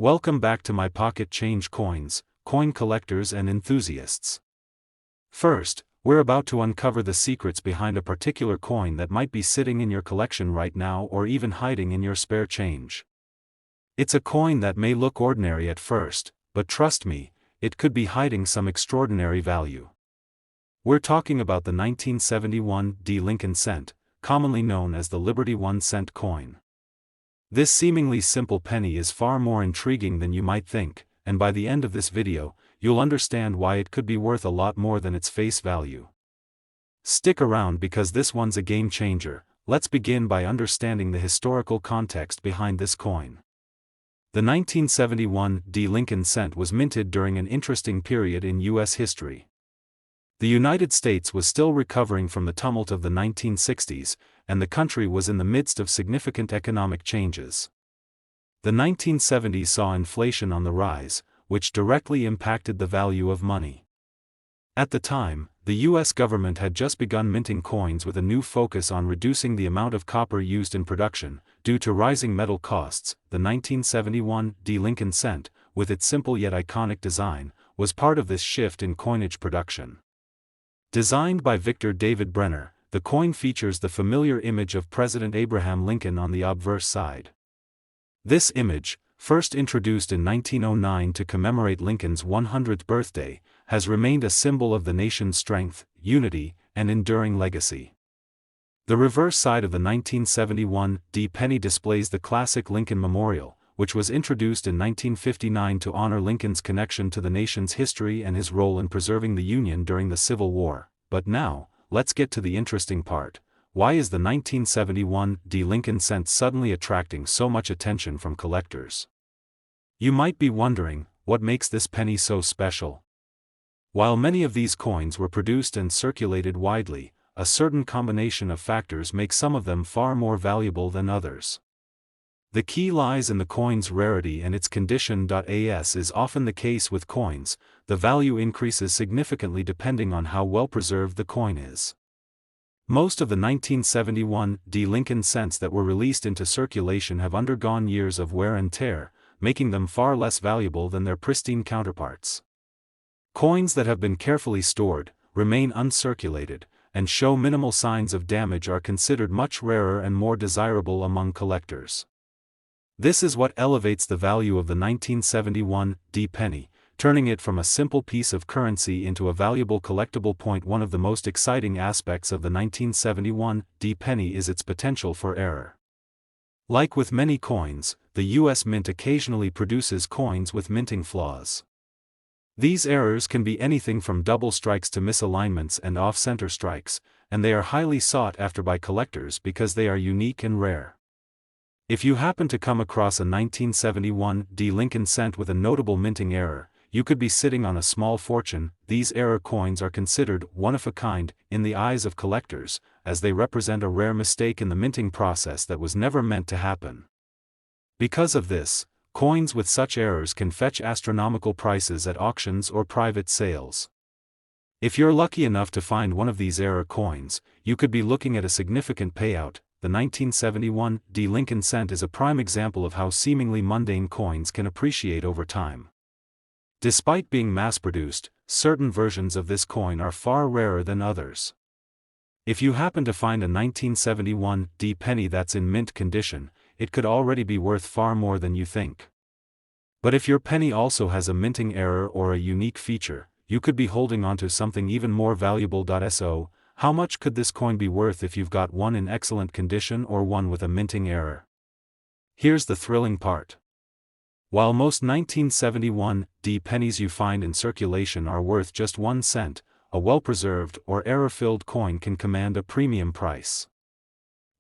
Welcome back to my pocket change coins, coin collectors and enthusiasts. First, we're about to uncover the secrets behind a particular coin that might be sitting in your collection right now or even hiding in your spare change. It's a coin that may look ordinary at first, but trust me, it could be hiding some extraordinary value. We're talking about the 1971 D Lincoln cent, commonly known as the Liberty 1-cent coin. This seemingly simple penny is far more intriguing than you might think, and by the end of this video, you'll understand why it could be worth a lot more than its face value. Stick around because this one's a game changer. Let's begin by understanding the historical context behind this coin. The 1971 D Lincoln cent was minted during an interesting period in U.S. history. The United States was still recovering from the tumult of the 1960s, and the country was in the midst of significant economic changes. The 1970s saw inflation on the rise, which directly impacted the value of money. At the time, the U.S. government had just begun minting coins with a new focus on reducing the amount of copper used in production, due to rising metal costs. The 1971 D Lincoln cent, with its simple yet iconic design, was part of this shift in coinage production. Designed by Victor David Brenner, the coin features the familiar image of President Abraham Lincoln on the obverse side. This image, first introduced in 1909 to commemorate Lincoln's 100th birthday, has remained a symbol of the nation's strength, unity, and enduring legacy. The reverse side of the 1971 D penny displays the classic Lincoln Memorial, which was introduced in 1959 to honor Lincoln's connection to the nation's history and his role in preserving the Union during the Civil War. But now, let's get to the interesting part. Why is the 1971 D Lincoln cent suddenly attracting so much attention from collectors? You might be wondering, what makes this penny so special? While many of these coins were produced and circulated widely, a certain combination of factors make some of them far more valuable than others. The key lies in the coin's rarity and its condition. As is often the case with coins, the value increases significantly depending on how well preserved the coin is. Most of the 1971 D Lincoln cents that were released into circulation have undergone years of wear and tear, making them far less valuable than their pristine counterparts. Coins that have been carefully stored, remain uncirculated, and show minimal signs of damage are considered much rarer and more desirable among collectors. This is what elevates the value of the 1971 D penny, turning it from a simple piece of currency into a valuable collectible. One of the most exciting aspects of the 1971 D penny is its potential for error. Like with many coins, the U.S. Mint occasionally produces coins with minting flaws. These errors can be anything from double strikes to misalignments and off-center strikes, and they are highly sought after by collectors because they are unique and rare. If you happen to come across a 1971 D Lincoln cent with a notable minting error, you could be sitting on a small fortune. These error coins are considered one-of-a-kind in the eyes of collectors, as they represent a rare mistake in the minting process that was never meant to happen. Because of this, coins with such errors can fetch astronomical prices at auctions or private sales. If you're lucky enough to find one of these error coins, you could be looking at a significant payout. The 1971 D Lincoln cent is a prime example of how seemingly mundane coins can appreciate over time. Despite being mass-produced, certain versions of this coin are far rarer than others. If you happen to find a 1971 D penny that's in mint condition, it could already be worth far more than you think. But if your penny also has a minting error or a unique feature, you could be holding onto something even more valuable. So, how much could this coin be worth if you've got one in excellent condition or one with a minting error? Here's the thrilling part. While most 1971 D pennies you find in circulation are worth just 1 cent, a well-preserved or error-filled coin can command a premium price.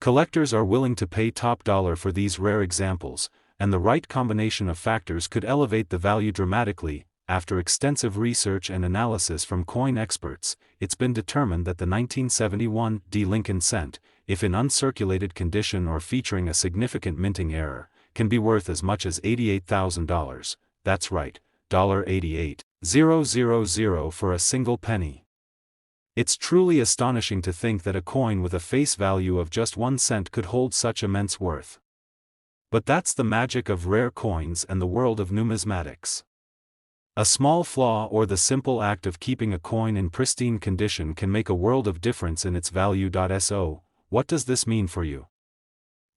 Collectors are willing to pay top dollar for these rare examples, and the right combination of factors could elevate the value dramatically. After extensive research and analysis from coin experts, it's been determined that the 1971 D Lincoln cent, if in uncirculated condition or featuring a significant minting error, can be worth as much as $88,000. That's right, $88,000 for a single penny. It's truly astonishing to think that a coin with a face value of just 1 cent could hold such immense worth. But that's the magic of rare coins and the world of numismatics. A small flaw or the simple act of keeping a coin in pristine condition can make a world of difference in its value. So, what does this mean for you?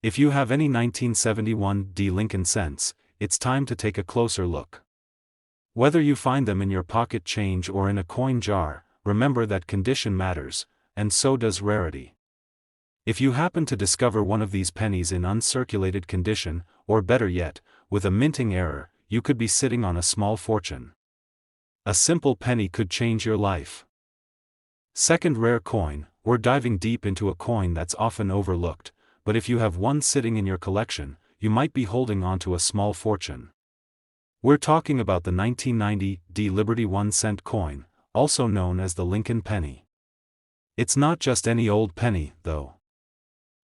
If you have any 1971 D Lincoln cents, it's time to take a closer look. Whether you find them in your pocket change or in a coin jar, remember that condition matters, and so does rarity. If you happen to discover one of these pennies in uncirculated condition, or better yet, with a minting error, you could be sitting on a small fortune. A simple penny could change your life. Second rare coin, we're diving deep into a coin that's often overlooked, but if you have one sitting in your collection, you might be holding on to a small fortune. We're talking about the 1990 D Liberty 1-cent coin, also known as the Lincoln penny. It's not just any old penny, though.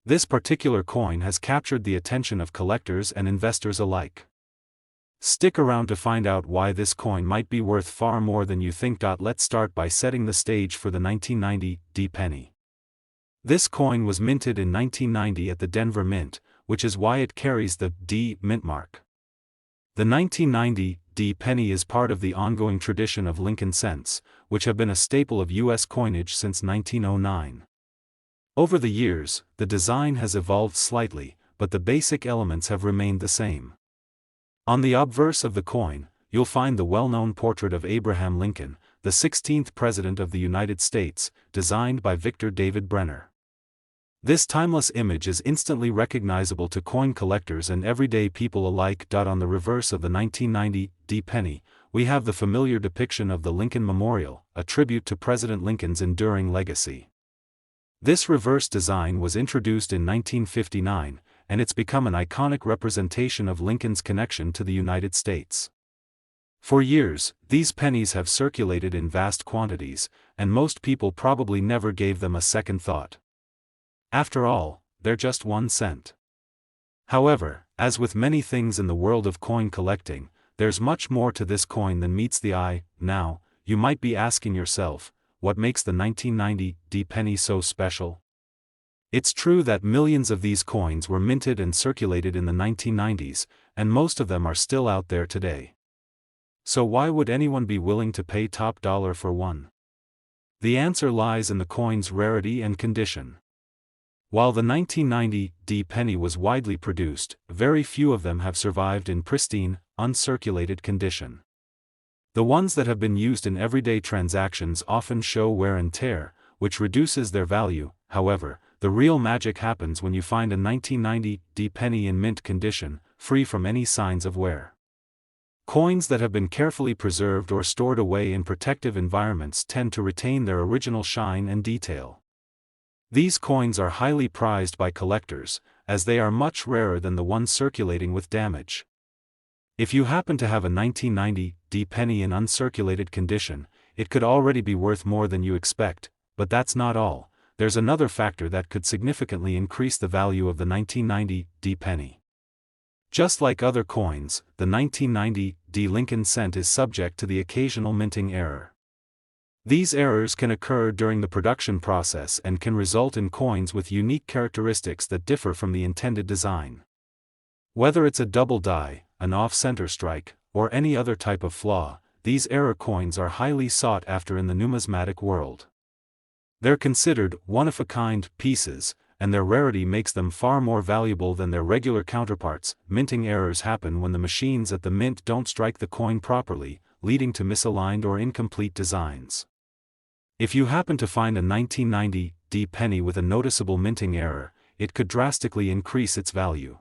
This particular coin has captured the attention of collectors and investors alike. Stick around to find out why this coin might be worth far more than you think. Let's start by setting the stage for the 1990 D penny. This coin was minted in 1990 at the Denver Mint, which is why it carries the D mint mark. The 1990 D penny is part of the ongoing tradition of Lincoln cents, which have been a staple of U.S. coinage since 1909. Over the years, the design has evolved slightly, but the basic elements have remained the same. On the obverse of the coin, you'll find the well-known portrait of Abraham Lincoln, the 16th President of the United States, designed by Victor David Brenner. This timeless image is instantly recognizable to coin collectors and everyday people alike. On the reverse of the 1990 D penny, we have the familiar depiction of the Lincoln Memorial, a tribute to President Lincoln's enduring legacy. This reverse design was introduced in 1959, and it's become an iconic representation of Lincoln's connection to the United States. For years, these pennies have circulated in vast quantities, and most people probably never gave them a second thought. After all, they're just 1 cent. However, as with many things in the world of coin collecting, there's much more to this coin than meets the eye. Now, you might be asking yourself, what makes the 1990 D penny so special? It's true that millions of these coins were minted and circulated in the 1990s, and most of them are still out there today. So why would anyone be willing to pay top dollar for one? The answer lies in the coin's rarity and condition. While the 1990 D penny was widely produced, very few of them have survived in pristine, uncirculated condition. The ones that have been used in everyday transactions often show wear and tear, which reduces their value. However, the real magic happens when you find a 1990 D penny in mint condition, free from any signs of wear. Coins that have been carefully preserved or stored away in protective environments tend to retain their original shine and detail. These coins are highly prized by collectors, as they are much rarer than the ones circulating with damage. If you happen to have a 1990 D penny in uncirculated condition, it could already be worth more than you expect, but that's not all. There's another factor that could significantly increase the value of the 1990 D penny. Just like other coins, the 1990 D Lincoln cent is subject to the occasional minting error. These errors can occur during the production process and can result in coins with unique characteristics that differ from the intended design. Whether it's a double die, an off-center strike, or any other type of flaw, these error coins are highly sought after in the numismatic world. They're considered one-of-a-kind pieces, and their rarity makes them far more valuable than their regular counterparts. Minting errors happen when the machines at the mint don't strike the coin properly, leading to misaligned or incomplete designs. If you happen to find a 1990 D penny with a noticeable minting error, it could drastically increase its value.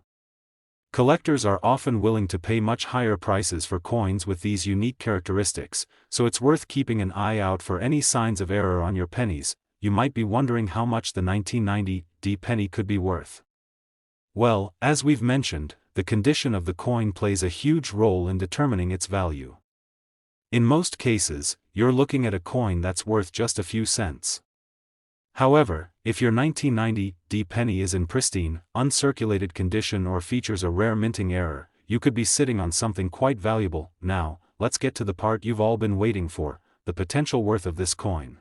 Collectors are often willing to pay much higher prices for coins with these unique characteristics, so it's worth keeping an eye out for any signs of error on your pennies. You might be wondering how much the 1990 D penny could be worth. Well, as we've mentioned, the condition of the coin plays a huge role in determining its value. In most cases, you're looking at a coin that's worth just a few cents. However, if your 1990 D penny is in pristine, uncirculated condition or features a rare minting error, you could be sitting on something quite valuable. Now, let's get to the part you've all been waiting for, the potential worth of this coin.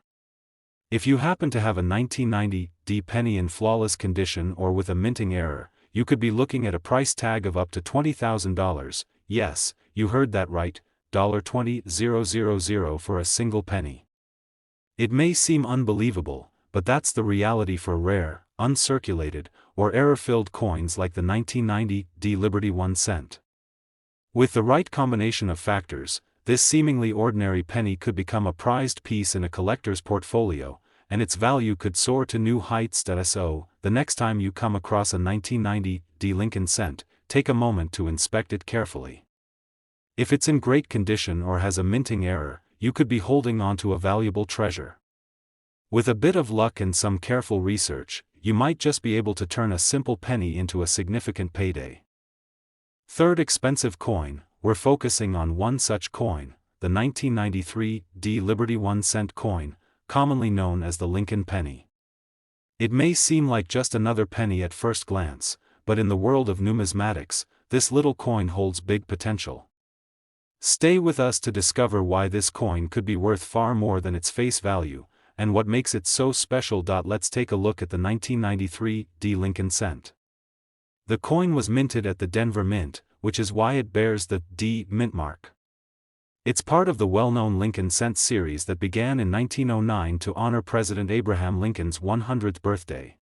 If you happen to have a 1990 D penny in flawless condition or with a minting error, you could be looking at a price tag of up to $20,000, yes, you heard that right, $20,000 for a single penny. It may seem unbelievable, but that's the reality for rare, uncirculated, or error-filled coins like the 1990 D Liberty 1 cent. With the right combination of factors, this seemingly ordinary penny could become a prized piece in a collector's portfolio, and its value could soar to new heights. So, the next time you come across a 1990 D Lincoln cent, take a moment to inspect it carefully. If it's in great condition or has a minting error, you could be holding on to a valuable treasure. With a bit of luck and some careful research, you might just be able to turn a simple penny into a significant payday. Third expensive coin, we're focusing on one such coin, the 1993 D Liberty 1 cent coin, commonly known as the Lincoln penny. It may seem like just another penny at first glance, but in the world of numismatics, this little coin holds big potential. Stay with us to discover why this coin could be worth far more than its face value, and what makes it so special. Let's take a look at the 1993 D Lincoln cent. The coin was minted at the Denver Mint, which is why it bears the D mint mark. It's part of the well-known Lincoln cent series that began in 1909 to honor President Abraham Lincoln's 100th birthday.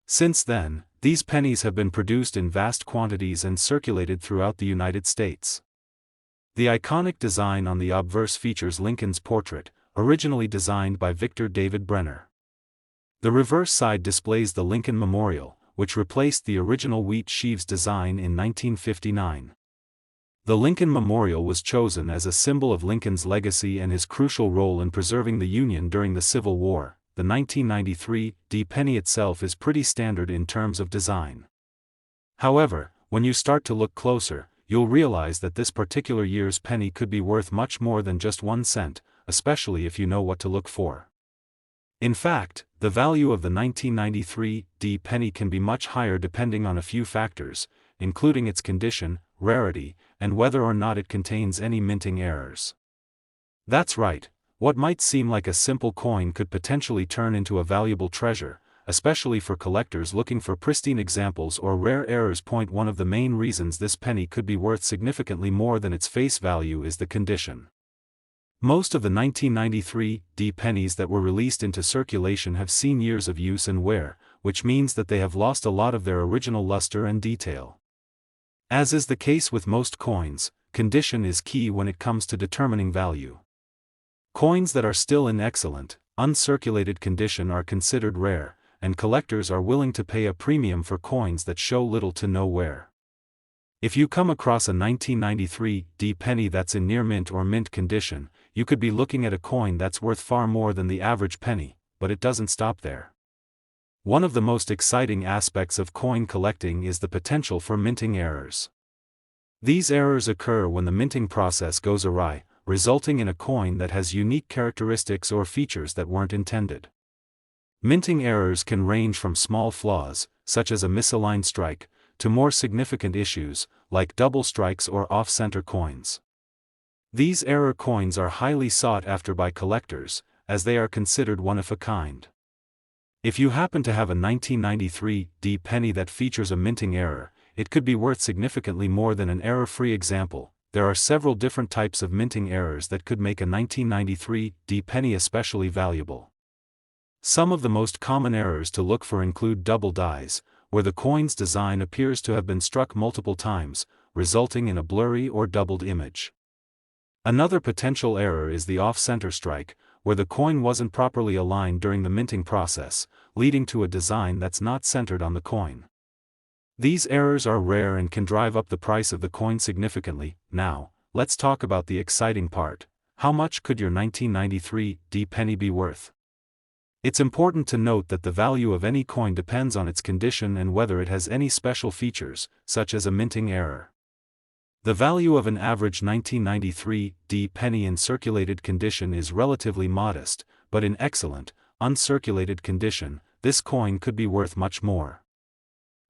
Since then, these pennies have been produced in vast quantities and circulated throughout the United States. The iconic design on the obverse features Lincoln's portrait, originally designed by Victor David Brenner. The reverse side displays the Lincoln Memorial, which replaced the original wheat sheaves design in 1959. The Lincoln Memorial was chosen as a symbol of Lincoln's legacy and his crucial role in preserving the Union during the Civil War. The 1993 D penny itself is pretty standard in terms of design. However, when you start to look closer, you'll realize that this particular year's penny could be worth much more than just 1 cent, especially if you know what to look for. In fact, the value of the 1993 D penny can be much higher depending on a few factors, including its condition, rarity, and whether or not it contains any minting errors. That's right, what might seem like a simple coin could potentially turn into a valuable treasure, especially for collectors looking for pristine examples or rare errors. One of the main reasons this penny could be worth significantly more than its face value is the condition. Most of the 1993 D pennies that were released into circulation have seen years of use and wear, which means that they have lost a lot of their original luster and detail. As is the case with most coins, condition is key when it comes to determining value. Coins that are still in excellent, uncirculated condition are considered rare, and collectors are willing to pay a premium for coins that show little to no wear. If you come across a 1993 D penny that's in near mint or mint condition, you could be looking at a coin that's worth far more than the average penny, but it doesn't stop there. One of the most exciting aspects of coin collecting is the potential for minting errors. These errors occur when the minting process goes awry, resulting in a coin that has unique characteristics or features that weren't intended. Minting errors can range from small flaws, such as a misaligned strike, to more significant issues, like double strikes or off-center coins. These error coins are highly sought after by collectors, as they are considered one of a kind. If you happen to have a 1993 D penny that features a minting error, it could be worth significantly more than an error-free example. There are several different types of minting errors that could make a 1993 D penny especially valuable. Some of the most common errors to look for include double dies, where the coin's design appears to have been struck multiple times, resulting in a blurry or doubled image. Another potential error is the off-center strike, where the coin wasn't properly aligned during the minting process, leading to a design that's not centered on the coin. These errors are rare and can drive up the price of the coin significantly. Now, let's talk about the exciting part. How much could your 1993 D penny be worth? It's important to note that the value of any coin depends on its condition and whether it has any special features, such as a minting error. The value of an average 1993 D penny in circulated condition is relatively modest, but in excellent, uncirculated condition, this coin could be worth much more.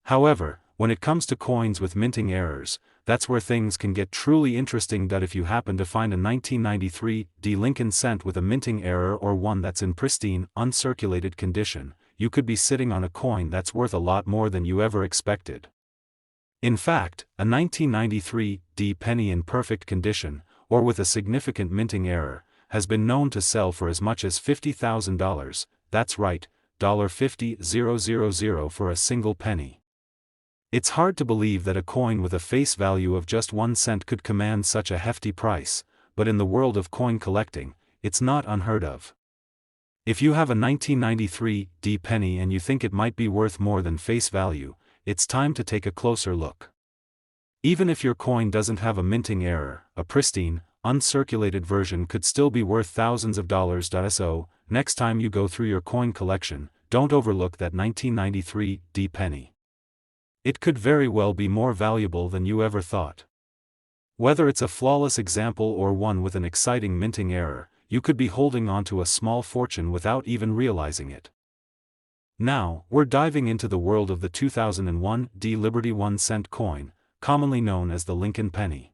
However, when it comes to coins with minting errors, that's where things can get truly interesting. If you happen to find a 1993 D Lincoln cent with a minting error or one that's in pristine, uncirculated condition, you could be sitting on a coin that's worth a lot more than you ever expected. In fact, a 1993 D penny in perfect condition, or with a significant minting error, has been known to sell for as much as $50,000, that's right, $50,000 for a single penny. It's hard to believe that a coin with a face value of just 1 cent could command such a hefty price, but in the world of coin collecting, it's not unheard of. If you have a 1993 D penny and you think it might be worth more than face value, it's time to take a closer look. Even if your coin doesn't have a minting error, a pristine, uncirculated version could still be worth thousands of dollars. So, next time you go through your coin collection, don't overlook that 1993 D penny. It could very well be more valuable than you ever thought. Whether it's a flawless example or one with an exciting minting error, you could be holding on to a small fortune without even realizing it. Now, we're diving into the world of the 2001 D Liberty 1 cent coin, commonly known as the Lincoln penny.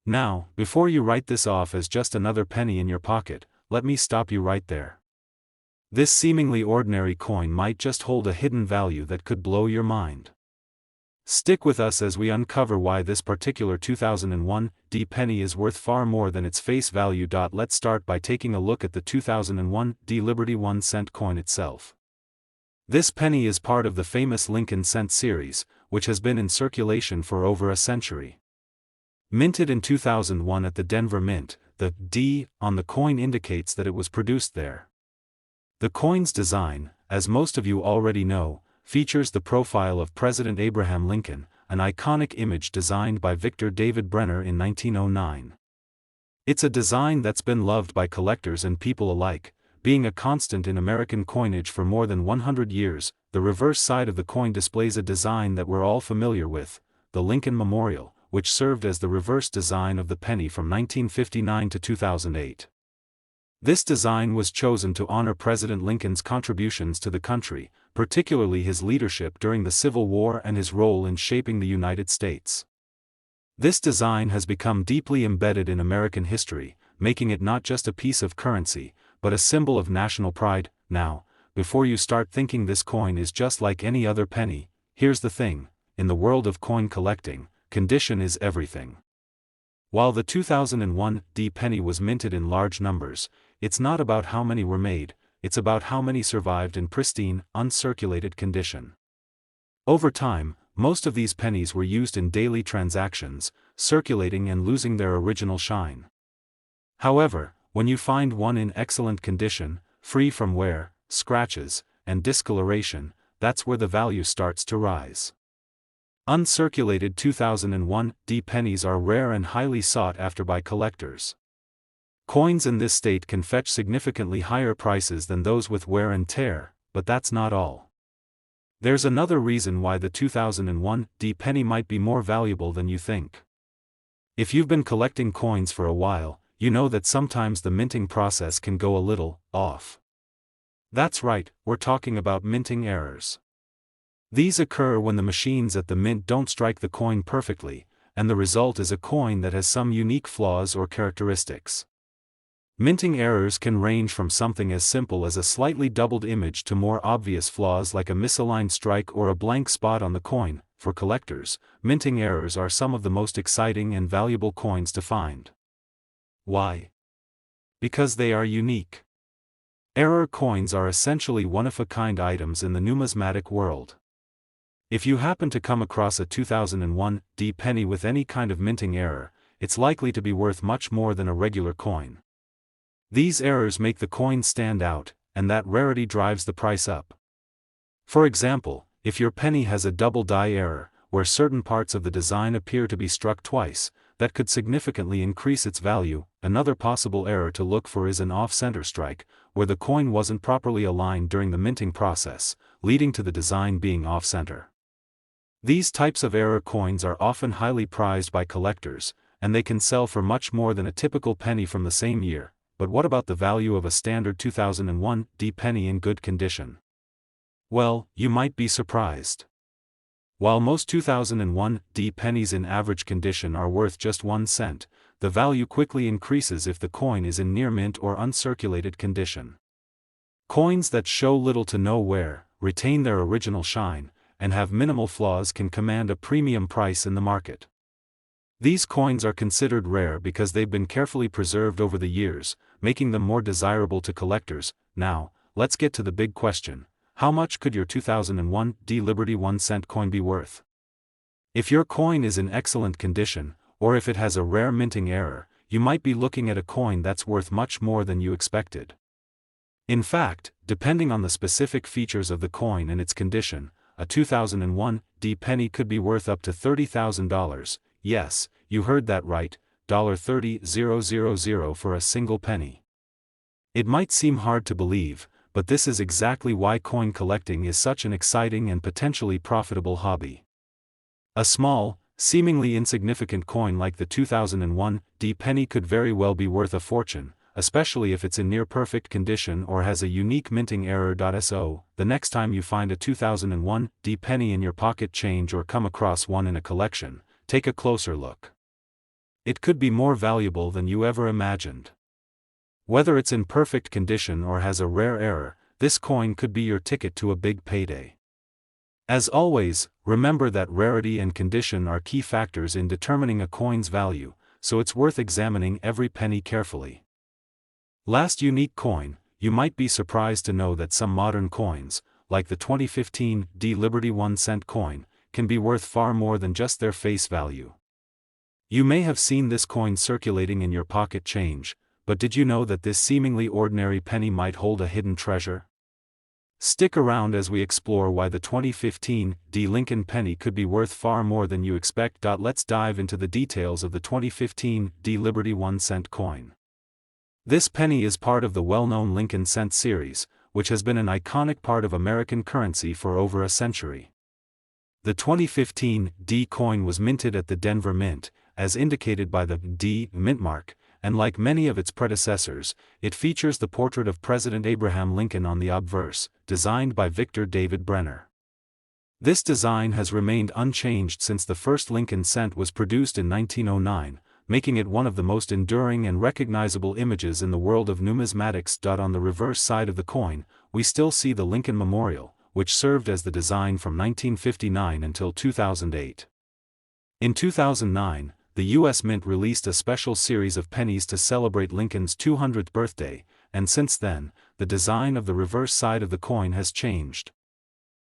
Now, before you write this off as just another penny in your pocket, let me stop you right there. This seemingly ordinary coin might just hold a hidden value that could blow your mind. Stick with us as we uncover why this particular 2001 D penny is worth far more than its face value. Let's start by taking a look at the 2001 D Liberty 1 cent coin itself. This penny is part of the famous Lincoln cent series, which has been in circulation for over a century. Minted in 2001 at the Denver Mint, the D on the coin indicates that it was produced there. The coin's design, as most of you already know, features the profile of President Abraham Lincoln, an iconic image designed by Victor David Brenner in 1909. It's a design that's been loved by collectors and people alike, being a constant in American coinage for more than 100 years. The reverse side of the coin displays a design that we're all familiar with, the Lincoln Memorial, which served as the reverse design of the penny from 1959 to 2008. This design was chosen to honor President Lincoln's contributions to the country, particularly his leadership during the Civil War and his role in shaping the United States. This design has become deeply embedded in American history, making it not just a piece of currency, but a symbol of national pride. Now, before you start thinking this coin is just like any other penny, here's the thing: in the world of coin collecting, condition is everything. While the 2001 D penny was minted in large numbers, it's not about how many were made, it's about how many survived in pristine, uncirculated condition. Over time, most of these pennies were used in daily transactions, circulating and losing their original shine. However, when you find one in excellent condition, free from wear, scratches, and discoloration, that's where the value starts to rise. Uncirculated 2001 D pennies are rare and highly sought after by collectors. Coins in this state can fetch significantly higher prices than those with wear and tear, but that's not all. There's another reason why the 2001 D penny might be more valuable than you think. If you've been collecting coins for a while, you know that sometimes the minting process can go a little off. That's right, we're talking about minting errors. These occur when the machines at the mint don't strike the coin perfectly, and the result is a coin that has some unique flaws or characteristics. Minting errors can range from something as simple as a slightly doubled image to more obvious flaws like a misaligned strike or a blank spot on the coin. For collectors, minting errors are some of the most exciting and valuable coins to find. Why? Because they are unique. Error coins are essentially one-of-a-kind items in the numismatic world. If you happen to come across a 2001 D penny with any kind of minting error, it's likely to be worth much more than a regular coin. These errors make the coin stand out, and that rarity drives the price up. For example, if your penny has a double die error, where certain parts of the design appear to be struck twice, that could significantly increase its value. Another possible error to look for is an off-center strike, where the coin wasn't properly aligned during the minting process, leading to the design being off-center. These types of error coins are often highly prized by collectors, and they can sell for much more than a typical penny from the same year. But what about the value of a standard 2001 D penny in good condition? Well, you might be surprised. While most 2001 D pennies in average condition are worth just 1 cent, the value quickly increases if the coin is in near mint or uncirculated condition. Coins that show little to no wear, retain their original shine, and have minimal flaws can command a premium price in the market. These coins are considered rare because they've been carefully preserved over the years, making them more desirable to collectors. Now, let's get to the big question. How much could your 2001 D Liberty 1-cent coin be worth? If your coin is in excellent condition, or if it has a rare minting error, you might be looking at a coin that's worth much more than you expected. In fact, depending on the specific features of the coin and its condition, a 2001 D penny could be worth up to $30,000. Yes, you heard that right, $30,000 for a single penny. It might seem hard to believe, but this is exactly why coin collecting is such an exciting and potentially profitable hobby. A small, seemingly insignificant coin like the 2001 D penny could very well be worth a fortune, especially if it's in near-perfect condition or has a unique minting error. So, the next time you find a 2001 D penny in your pocket change or come across one in a collection, take a closer look. It could be more valuable than you ever imagined. Whether it's in perfect condition or has a rare error, this coin could be your ticket to a big payday. As always, remember that rarity and condition are key factors in determining a coin's value, so it's worth examining every penny carefully. Last unique coin, you might be surprised to know that some modern coins, like the 2015 D Liberty 1-cent coin, can be worth far more than just their face value. You may have seen this coin circulating in your pocket change, but did you know that this seemingly ordinary penny might hold a hidden treasure? Stick around as we explore why the 2015 D Lincoln penny could be worth far more than you expect. Let's dive into the details of the 2015 D Liberty 1-cent coin. This penny is part of the well-known Lincoln cent series, which has been an iconic part of American currency for over a century. The 2015 D coin was minted at the Denver Mint, as indicated by the D mint mark, and like many of its predecessors, it features the portrait of President Abraham Lincoln on the obverse, designed by Victor David Brenner. This design has remained unchanged since the first Lincoln cent was produced in 1909, making it one of the most enduring and recognizable images in the world of numismatics. On the reverse side of the coin, we still see the Lincoln Memorial, which served as the design from 1959 until 2008. In 2009, the U.S. Mint released a special series of pennies to celebrate Lincoln's 200th birthday, and since then, the design of the reverse side of the coin has changed.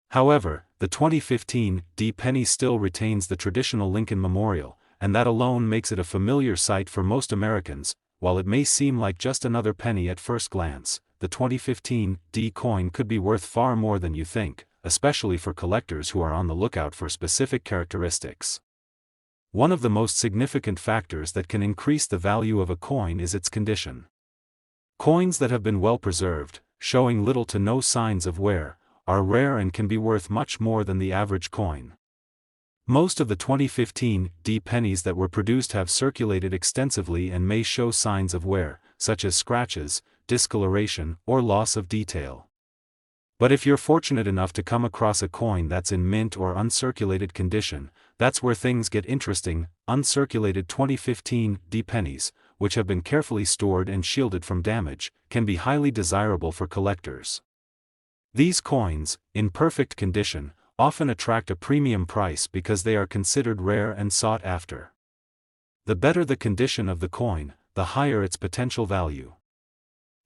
However, the 2015 D penny still retains the traditional Lincoln Memorial, and that alone makes it a familiar sight for most Americans. While it may seem like just another penny at first glance, the 2015 D coin could be worth far more than you think, especially for collectors who are on the lookout for specific characteristics. One of the most significant factors that can increase the value of a coin is its condition. Coins that have been well preserved, showing little to no signs of wear, are rare and can be worth much more than the average coin. Most of the 2015 D pennies that were produced have circulated extensively and may show signs of wear, such as scratches, discoloration, or loss of detail. But if you're fortunate enough to come across a coin that's in mint or uncirculated condition, that's where things get interesting. Uncirculated 2015 D pennies, which have been carefully stored and shielded from damage, can be highly desirable for collectors. These coins, in perfect condition, often attract a premium price because they are considered rare and sought after. The better the condition of the coin, the higher its potential value.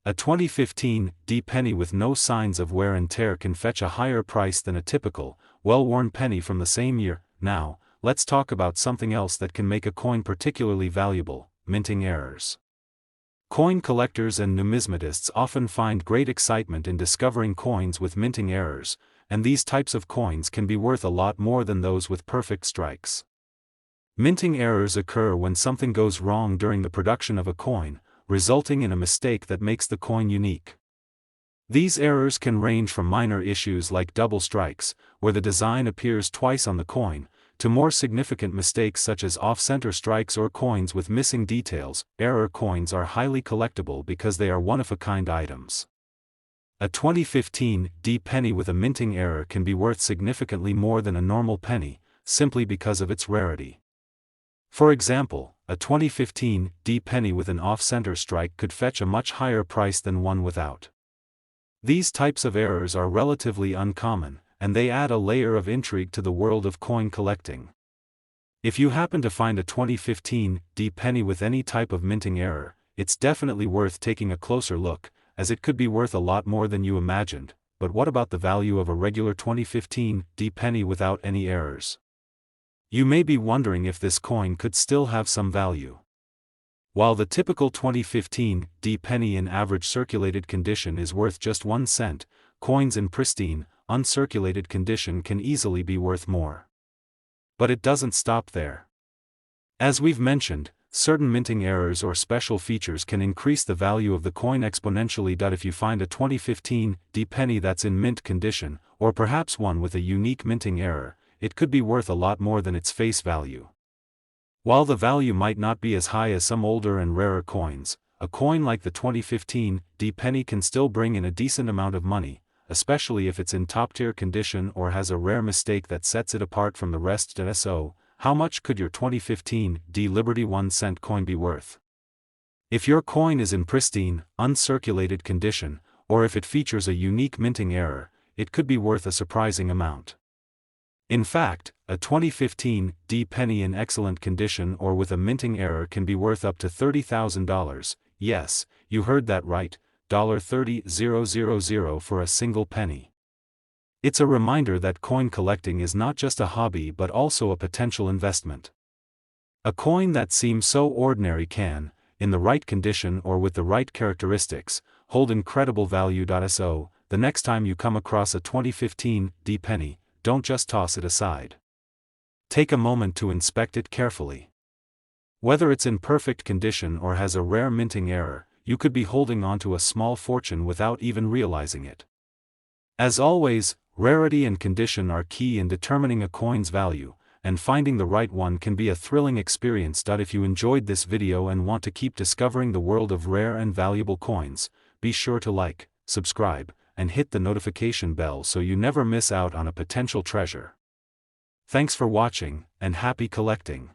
A 2015 D penny with no signs of wear and tear can fetch a higher price than a typical, well-worn penny from the same year. Now, let's talk about something else that can make a coin particularly valuable: minting errors. Coin collectors and numismatists often find great excitement in discovering coins with minting errors, and these types of coins can be worth a lot more than those with perfect strikes. Minting errors occur when something goes wrong during the production of a coin, resulting in a mistake that makes the coin unique. These errors can range from minor issues like double strikes, where the design appears twice on the coin, to more significant mistakes such as off-center strikes or coins with missing details. Error coins are highly collectible because they are one-of-a-kind items. A 2015 D penny with a minting error can be worth significantly more than a normal penny, simply because of its rarity. For example, a 2015 D penny with an off-center strike could fetch a much higher price than one without. These types of errors are relatively uncommon, and they add a layer of intrigue to the world of coin collecting. If you happen to find a 2015 D penny with any type of minting error, it's definitely worth taking a closer look, as it could be worth a lot more than you imagined. But what about the value of a regular 2015 D penny without any errors? You may be wondering if this coin could still have some value. While the typical 2015 D penny in average circulated condition is worth just 1 cent, coins in pristine, uncirculated condition can easily be worth more. But it doesn't stop there. As we've mentioned, certain minting errors or special features can increase the value of the coin exponentially. If you find a 2015 D penny that's in mint condition, or perhaps one with a unique minting error, it could be worth a lot more than its face value. While the value might not be as high as some older and rarer coins, a coin like the 2015 D penny can still bring in a decent amount of money, especially if it's in top-tier condition or has a rare mistake that sets it apart from the rest. So, how much could your 2015 D Liberty 1 cent coin be worth? If your coin is in pristine, uncirculated condition, or if it features a unique minting error, it could be worth a surprising amount. In fact, a 2015 D penny in excellent condition or with a minting error can be worth up to $30,000, yes, you heard that right, $30,000 for a single penny. It's a reminder that coin collecting is not just a hobby but also a potential investment. A coin that seems so ordinary can, in the right condition or with the right characteristics, hold incredible value. So, the next time you come across a 2015 D penny, don't just toss it aside. Take a moment to inspect it carefully. Whether it's in perfect condition or has a rare minting error, you could be holding on to a small fortune without even realizing it. As always, rarity and condition are key in determining a coin's value, and finding the right one can be a thrilling experience. If you enjoyed this video and want to keep discovering the world of rare and valuable coins, be sure to like, subscribe, and hit the notification bell so you never miss out on a potential treasure. Thanks for watching, and happy collecting.